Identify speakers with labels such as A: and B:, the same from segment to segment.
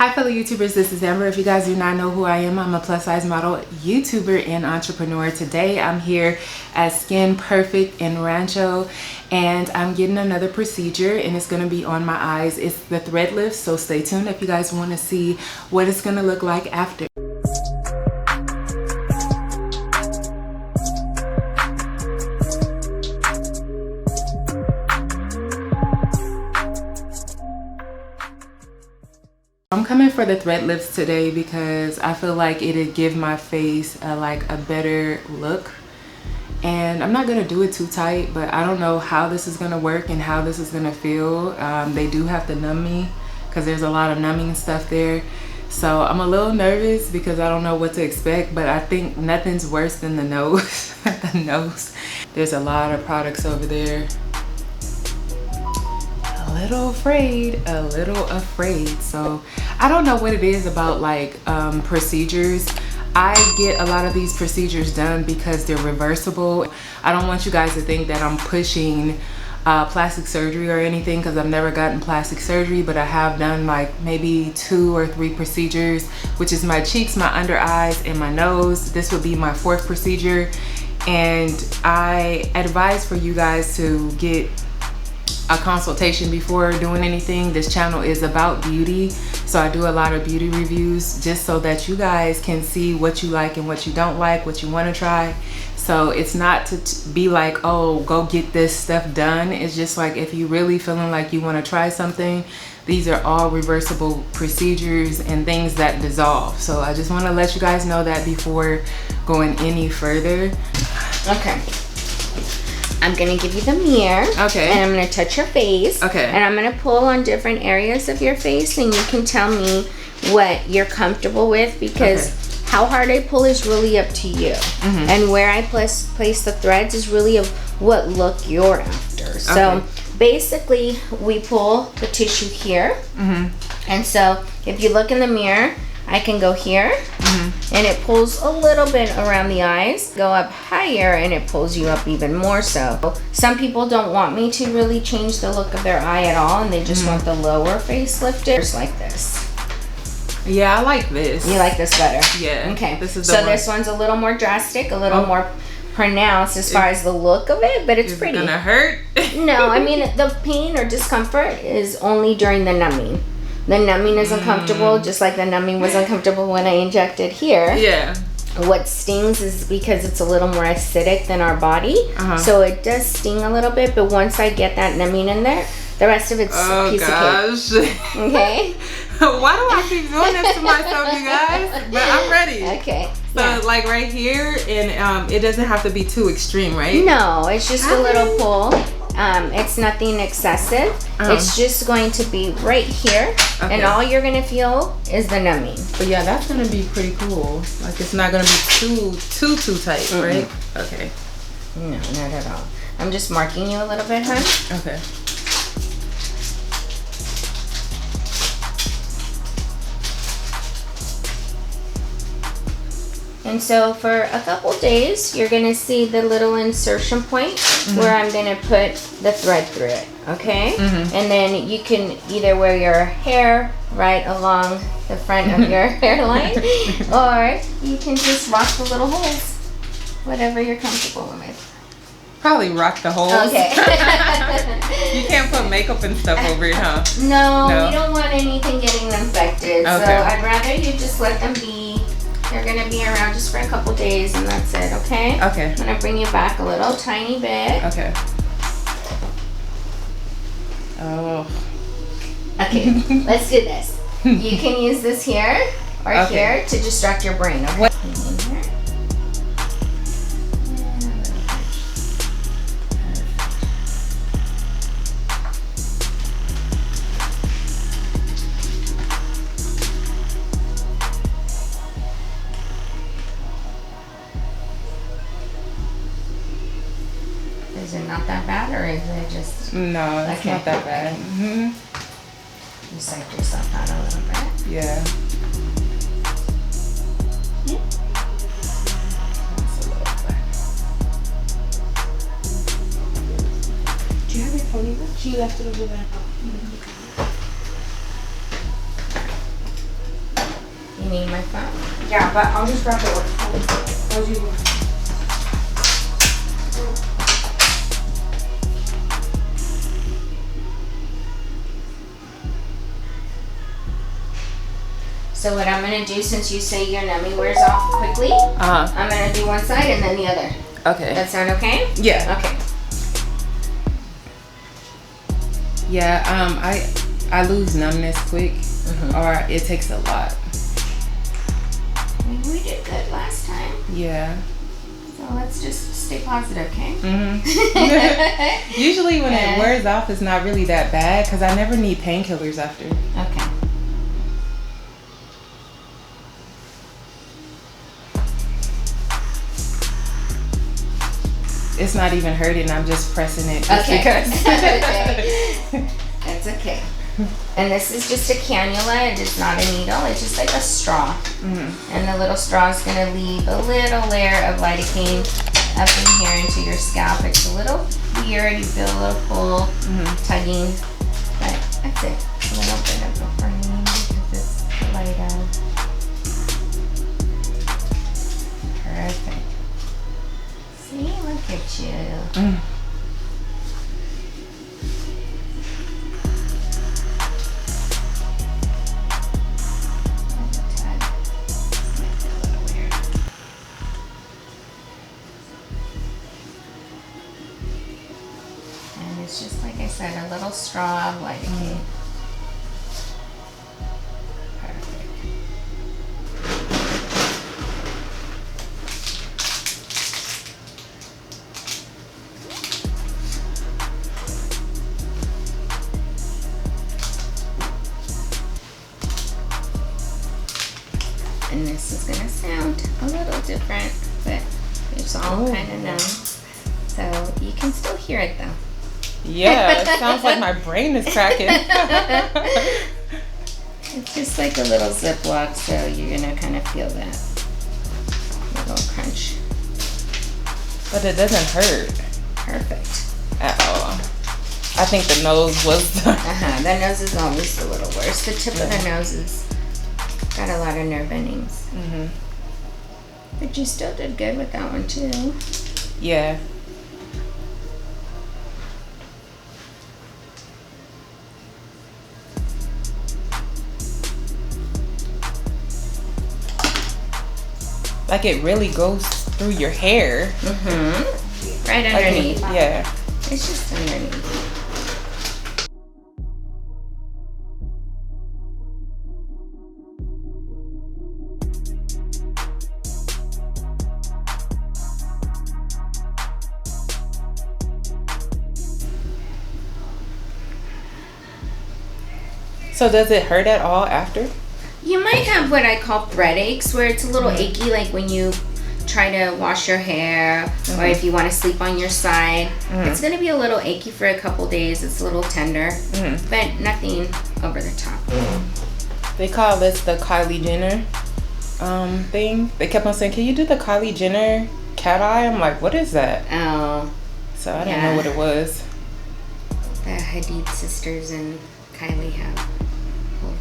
A: Hi fellow YouTubers, this is Amber. If you guys do not know who I am, I'm a plus size model, YouTuber, and entrepreneur. Today I'm here at Skin Perfect in Rancho and I'm getting another procedure and it's going to be on my eyes. It's the thread lift, so stay tuned if you guys want to see what it's going to look like after. I'm coming for the thread lifts today because I feel like it'd give my face a better look, and I'm not gonna do it too tight, but I don't know how this is gonna work and how this is gonna feel. They do have to numb me because there's a lot of numbing stuff there, so I'm a little nervous because I don't know what to expect, but I think nothing's worse than the nose. The nose, there's a lot of products over there. A little afraid. So I don't know what it is about procedures. I get a lot of these procedures done because they're reversible. I don't want you guys to think that I'm pushing plastic surgery or anything, because I've never gotten plastic surgery, but I have done like maybe 2 or 3 procedures, which is my cheeks, my under eyes, and my nose. This would be my 4th procedure, and I advise for you guys to get a consultation before doing anything. This channel is about beauty, so I do a lot of beauty reviews just so that you guys can see what you like and what you don't like, what you want to try. So it's not to be like, oh, go get this stuff done. It's just like, if you really feeling like you want to try something, these are all reversible procedures and things that dissolve. So I just want to let you guys know that before going any further.
B: Okay, I'm gonna give you the mirror.
A: Okay.
B: And I'm gonna touch your face.
A: Okay.
B: And I'm gonna pull on different areas of your face, and you can tell me what you're comfortable with, because how hard I pull is really up to you. And where I place the threads is really of what look you're after. So basically we pull the tissue here. And so if you look in the mirror, I can go here, and it pulls a little bit around the eyes, go up higher, and it pulls you up even more so. Some people don't want me to really change the look of their eye at all, and they just want the lower face lifted. Just like this.
A: Yeah, I like this.
B: You like this better?
A: Yeah.
B: Okay.
A: This is the
B: so
A: one.
B: This one's a little more drastic, a little more pronounced as far as the look of it, but it's pretty.
A: Is it gonna hurt?
B: No, I mean the pain or discomfort is only during the numbing. The numbing is uncomfortable, just like the numbing was uncomfortable when I injected here.
A: Yeah.
B: What stings is because it's a little more acidic than our body. So it does sting a little bit, but once I get that numbing in there, the rest of it's a piece of cake. Okay?
A: Why do I keep doing this to myself, you guys? But I'm ready.
B: Okay.
A: So like right here, and it doesn't have to be too extreme, right?
B: No, it's just a little pull. It's nothing excessive. It's just going to be right here, and all you're gonna feel is the numbing.
A: But yeah, that's gonna be pretty cool. Like, it's not gonna be too tight, right? Okay.
B: No, not at all. I'm just marking you a little bit, hon.
A: Okay.
B: And so for a couple days, you're gonna see the little insertion point where I'm gonna put the thread through it, okay? And then you can either wear your hair right along the front of your hairline, or you can just rock the little holes, whatever you're comfortable with.
A: Probably rock the holes.
B: Okay.
A: You can't put makeup and stuff over it, huh?
B: No, we don't want anything getting infected. So I'd rather you just let them be. They're gonna be around just for a couple days, and that's it, okay?
A: Okay.
B: I'm gonna bring you back a little tiny bit.
A: Okay. Oh.
B: Okay, let's do this. You can use this here or here to distract your brain, okay? Is it not that bad, or is it just...
A: No, it's not that bad.
B: You psych yourself out a little bit.
A: Yeah. That's a little bad. Do you have your phone even? She left it over there.
B: You need my phone?
A: Yeah, but I'll just grab the order. How's you?
B: So what I'm gonna do, since you say your numbing wears off quickly, I'm gonna do one side and then the other.
A: Okay.
B: That sound okay?
A: Yeah.
B: Okay.
A: Yeah, I lose numbness quick, or it takes a lot.
B: We did good last time.
A: Yeah.
B: So let's just stay positive, okay?
A: Usually when it wears off, it's not really that bad because I never need painkillers after.
B: Okay.
A: It's not even hurting. I'm just pressing it just because.
B: That's okay. And this is just a cannula. It is not a needle. It's just like a straw. And the little straw is going to leave a little layer of lidocaine up in here into your scalp. It's a little weird. You feel a little pull, tugging. But that's it. A little bit of a burning because it's lido. Perfect. See, look at you. And it's just like I said, a little straw of lidocaine. And this is gonna sound a little different, but it's all kind of numb. So you can still hear it though.
A: Yeah, it sounds like my brain is cracking.
B: It's just like a little Ziploc, so you're gonna kind of feel that little crunch.
A: But it doesn't hurt.
B: Perfect.
A: At all. I think the nose was
B: The nose is always a little worse. The tip of the nose is got a lot of nerve endings. But you still did good with that one too.
A: Yeah. Like it really goes through your hair.
B: Right underneath.
A: Yeah.
B: It's just underneath.
A: So does it hurt at all after?
B: You might have what I call thread aches, where it's a little achy, like when you try to wash your hair, or if you want to sleep on your side. It's going to be a little achy for a couple days. It's a little tender, but nothing over the top.
A: They call this the Kylie Jenner thing. They kept on saying, "Can you do the Kylie Jenner cat eye?" I'm like, "What is that?"
B: Oh.
A: So I didn't know what it was.
B: The Hadid sisters and Kylie have pulled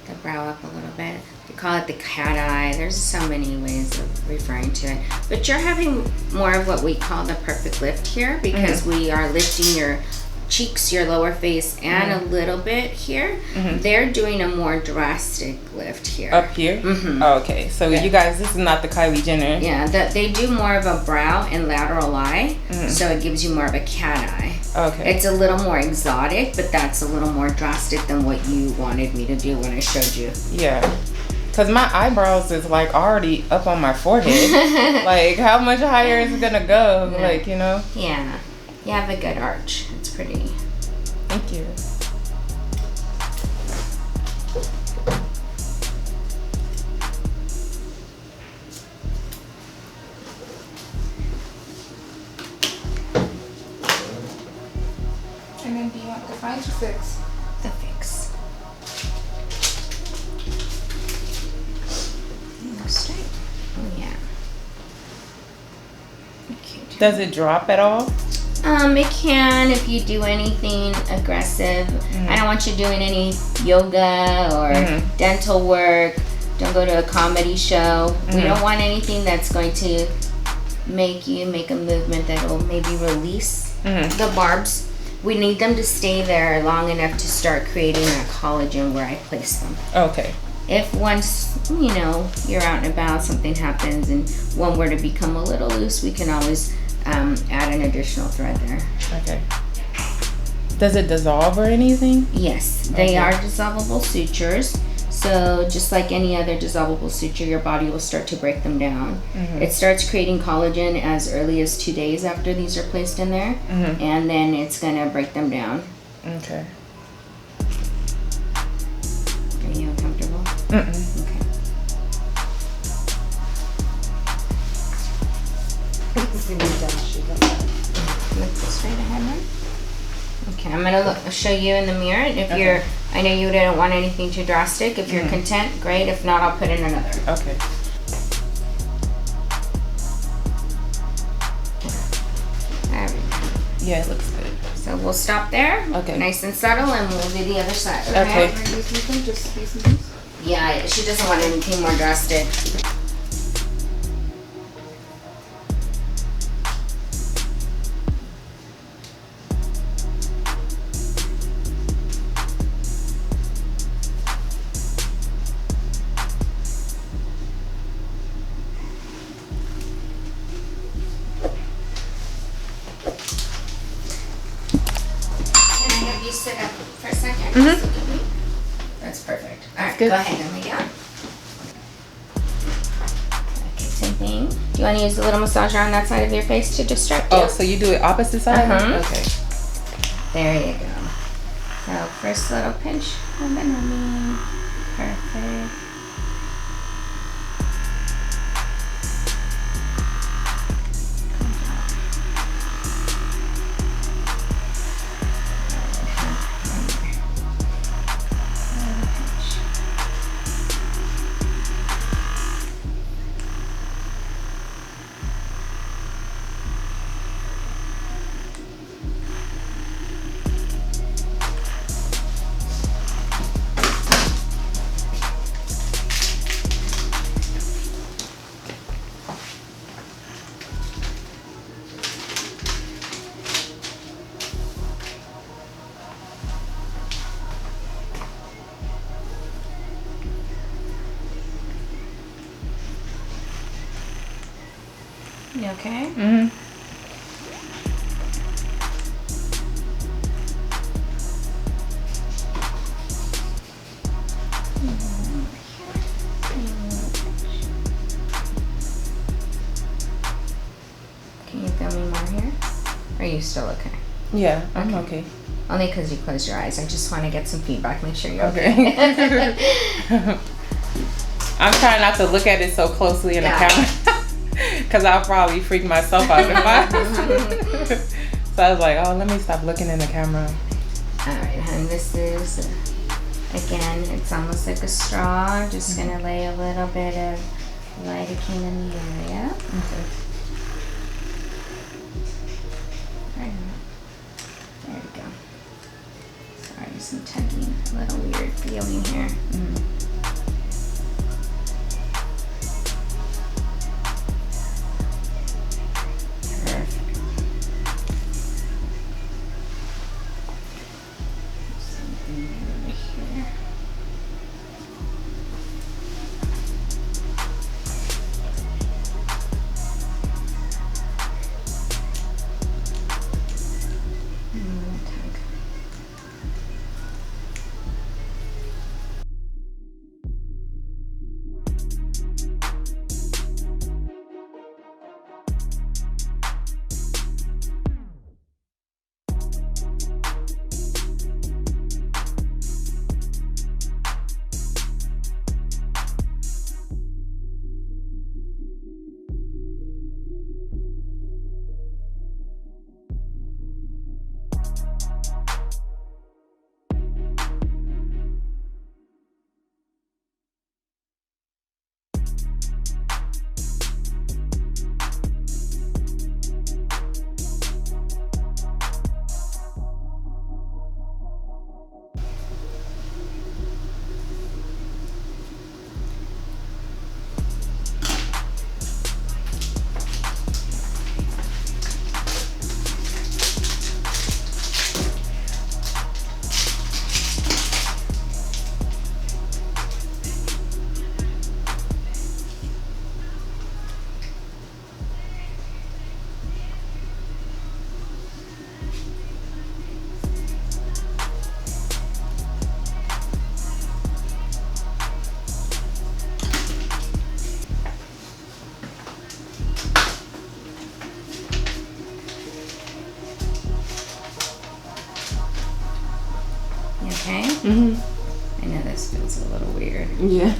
B: the brow up a little bit. They call it the cat eye. There's so many ways of referring to it. But you're having more of what we call the perfect lift here, because we are lifting your cheeks, your lower face, and a little bit here. They're doing a more drastic lift here.
A: Up here? Oh, okay. So you guys, this is not the Kylie Jenner.
B: Yeah, they do more of a brow and lateral eye, so it gives you more of a cat eye.
A: Okay.
B: It's a little more exotic, but that's a little more drastic than what you wanted me to do when I showed you.
A: Yeah. Because my eyebrows is like already up on my forehead. Like, how much higher is it going to go?
B: Yeah.
A: Like, you know?
B: Yeah. You have a good arch. It's pretty.
A: Thank you.
C: And then do you want the fine to fix?
B: The fix. Looks straight. Oh yeah. Cute.
A: Does it drop at all?
B: It can if you do anything aggressive. I don't want you doing any yoga or dental work. Don't go to a comedy show. We don't want anything that's going to make you make a movement that will maybe release the barbs. We need them to stay there long enough to start creating that collagen where I place them.
A: Okay.
B: If once, you know, you're out and about, something happens and one were to become a little loose, we can always add an additional thread there.
A: Okay. Does it dissolve or anything?
B: Yes, they are dissolvable sutures. So just like any other dissolvable suture, your body will start to break them down. It starts creating collagen as early as 2 days after these are placed in there, and then it's gonna break them down.
A: Okay.
B: Are you uncomfortable?
A: Okay.
B: Look straight ahead, man. Okay, I'm gonna show you in the mirror. And if you're, I know you didn't want anything too drastic. If you're content, great. If not, I'll put in another.
A: Okay.
B: There we go.
A: Yeah, it looks good.
B: So we'll stop there.
A: Okay.
B: Nice and subtle, and we'll do the other side.
A: Okay.
C: Just these things.
B: Yeah, she doesn't want anything more drastic. You sit up for a second. That's perfect. All right,
A: good.
B: go ahead and lay down. Okay, same thing. Do you want to use the little massager on that side of your face to distract you?
A: Oh, so you do it opposite side? Okay.
B: There you go. So first little pinch and then me. Perfect. You okay? Can you feel me more here? Or are you still okay?
A: Yeah, I'm okay.
B: Only because you closed your eyes. I just want to get some feedback. Make sure you're okay.
A: I'm trying not to look at it so closely in the camera. Because I'll probably freak myself out if I. So I was like, oh, let me stop looking in the camera.
B: Alright, and this is, again, it's almost like a straw. Just going to lay a little bit of lidocaine in the area.
A: Okay.
B: There we go. Sorry, some tugging, a little weird feeling here. I know this feels a little weird.
A: Yeah.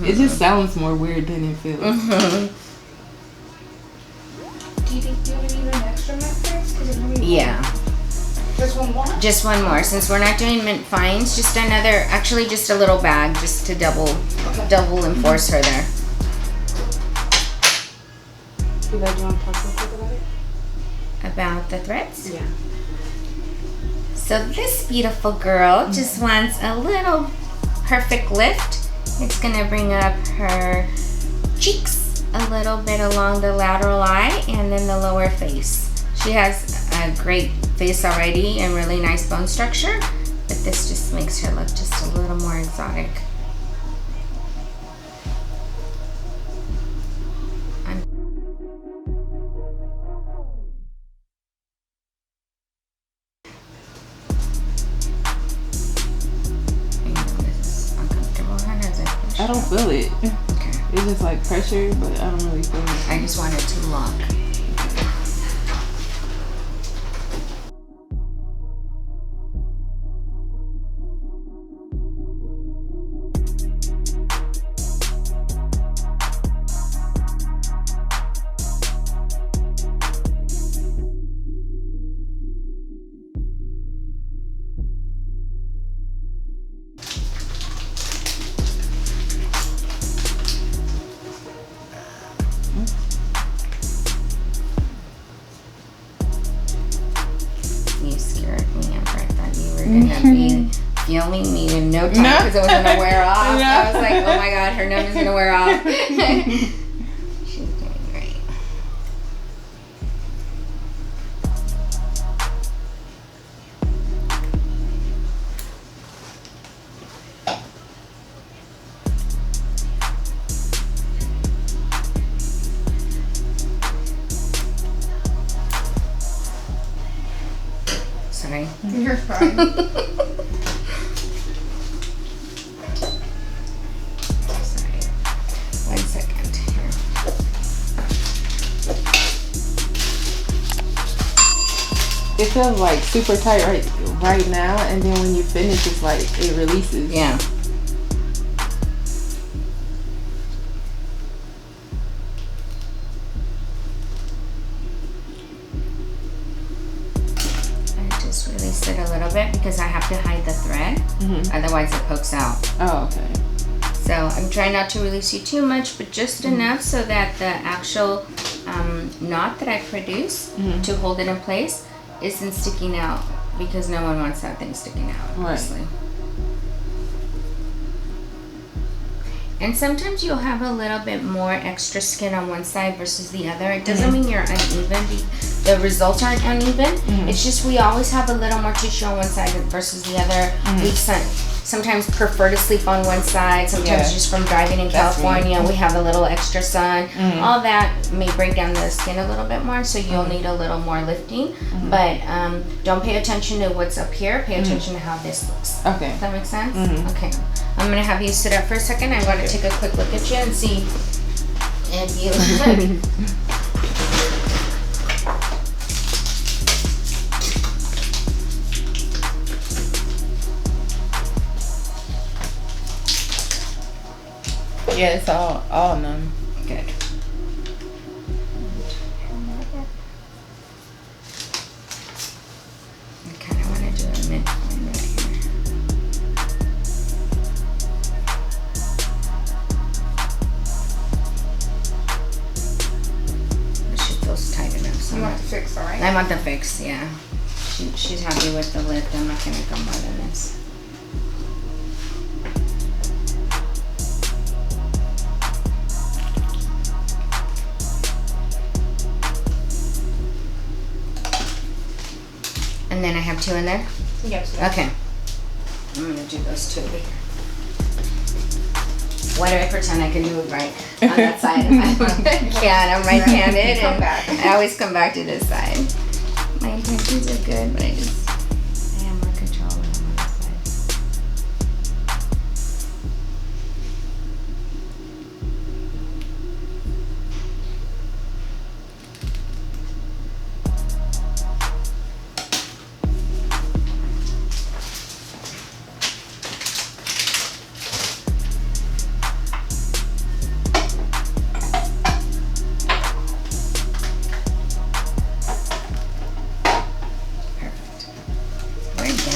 A: It just sounds more weird than it feels.
C: Do you think you would need an extra mint fix?
B: Yeah.
C: Just one more?
B: Just one more. Since we're not doing mint fines, just another, actually just a little bag just to double enforce her there.
A: Do you want to talk about it?
B: About the threads?
A: Yeah.
B: So this beautiful girl just wants a little perfect lift. It's gonna bring up her cheeks a little bit along the lateral eye and then the lower face. She has a great face already and really nice bone structure, but this just makes her look just a little more exotic.
A: I don't feel it.
B: Okay.
A: It's just like pressure, but I don't really feel it.
B: I just want it to lock. You scared me. I thought you were gonna be feeling me in no time because it was gonna wear off. I was like, oh my god, her numb is gonna wear off. She's doing great. Sorry.
C: You're fine.
B: Sorry. 1 second here.
A: It feels like super tight right now, and then when you finish, it's like it releases.
B: Yeah. Just release it a little bit because I have to hide the thread, otherwise it pokes out.
A: Oh, okay.
B: So I'm trying not to release you too much, but just enough so that the actual knot that I produce to hold it in place isn't sticking out, because no one wants that thing sticking out, obviously. Right. And sometimes you'll have a little bit more extra skin on one side versus the other. It doesn't mean you're uneven. The results aren't uneven. It's just we always have a little more tissue on one side versus the other. We sometimes prefer to sleep on one side. Sometimes just from driving in California, we have a little extra sun. All that may break down the skin a little bit more, so you'll need a little more lifting. But don't pay attention to what's up here. Pay attention to how this looks.
A: Okay.
B: Does that make sense? Okay. I'm gonna have you sit up for a second. I'm gonna take a quick look at you and see if you look.
A: Yeah, it's all numb.
B: Good. I kind of want to do a mint one right here. She feels tight enough. So
C: You want the fix, alright?
B: I want the fix, yeah. She's happy with the lift. I'm not going to go more than this. And then I have 2 in there?
C: Yes.
B: Okay. I'm gonna do those 2 over here. Why do I pretend I can do it right on that side? I can't. I'm right-handed, and I always come back to this side. My intentions are good, but I am more control when I'm on this side.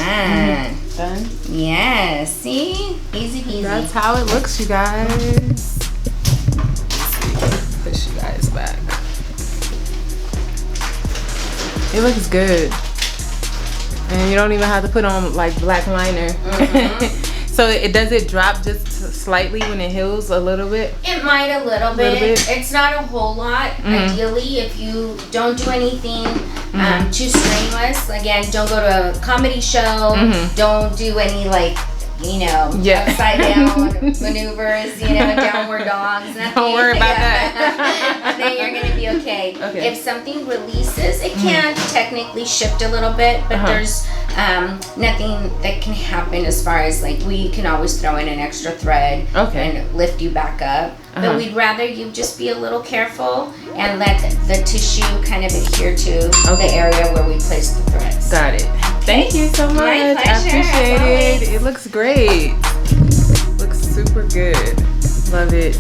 B: Done.
A: Done?
B: Yeah, see? Easy peasy.
A: That's how it looks, you guys. Push you guys back. It looks good. And you don't even have to put on like black liner. So does it drop just slightly when it heals a little bit?
B: It might a little bit. It's not a whole lot. Ideally, if you don't do anything too strenuous, again, don't go to a comedy show, don't do any like, you know, upside down maneuvers, you know, downward dogs. Nothing.
A: Don't worry about that.
B: Then you're going to be okay. If something releases, it can technically shift a little bit, but there's nothing that can happen as far as like we can always throw in an extra thread and lift you back up. But we'd rather you just be a little careful and let the tissue kind of adhere to the area where we place the threads.
A: Got it. Thank you so much.
B: My pleasure,
A: I appreciate
B: as
A: it. It looks great. Looks super good. Love it.